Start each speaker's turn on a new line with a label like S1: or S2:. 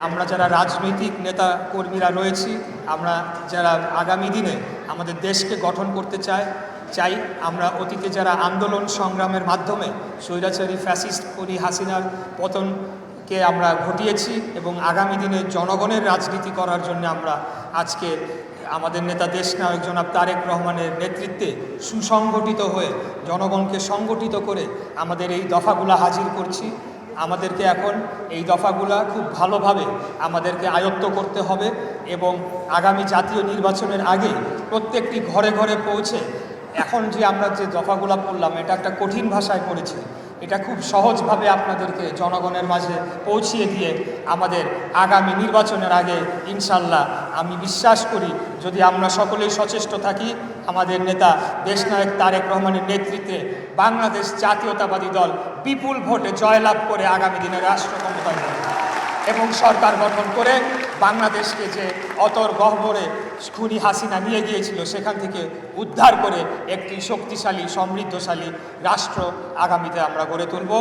S1: আমরা যারা রাজনৈতিক নেতা কর্মীরা রয়েছি, আমরা যারা আগামী দিনে আমাদের দেশকে গঠন করতে চাই আমরা অতীতে যারা আন্দোলন সংগ্রামের মাধ্যমে স্বৈরাচারী ফ্যাসিস্ট হাসিনার পতনকে আমরা ঘটিয়েছি এবং আগামী দিনে জনগণের রাজনীতি করার জন্য আমরা আজকে আমাদের নেতা দেশনায়ক জনাব তারেক রহমানের নেতৃত্বে সুসংগঠিত হয়ে জনগণকে সংগঠিত করে আমাদের এই দফাগুলা হাজির করছি। আমাদেরকে এখন এই দফাগুলা খুব ভালোভাবে আমাদেরকে আয়ত্ত করতে হবে এবং আগামী জাতীয় নির্বাচনের আগে প্রত্যেকটি ঘরে ঘরে পৌঁছে এখন যে আমরা যে দফাগুলা পড়লাম এটা একটা কঠিন ভাষায় পড়েছি, এটা খুব সহজভাবে আপনাদেরকে জনগণের মাঝে পৌঁছিয়ে দিয়ে আমাদের আগামী নির্বাচনের আগে ইনশাল্লাহ আমি বিশ্বাস করি যদি আমরা সকলেই সচেষ্ট থাকি আমাদের নেতা দেশনায়ক তারেক রহমানের নেতৃত্বে বাংলাদেশ জাতীয়তাবাদী দল বিপুল ভোটে জয়লাভ করে আগামী দিনে রাষ্ট্র ক্ষমতায় এবং সরকার গঠন করে বাংলাদেশকে যে অতর গহ্বরে খুনি হাসিনা নিয়ে গিয়েছিল সেখান থেকে উদ্ধার করে একটি শক্তিশালী সমৃদ্ধশালী রাষ্ট্র আগামীতে আমরা গড়ে তুলব।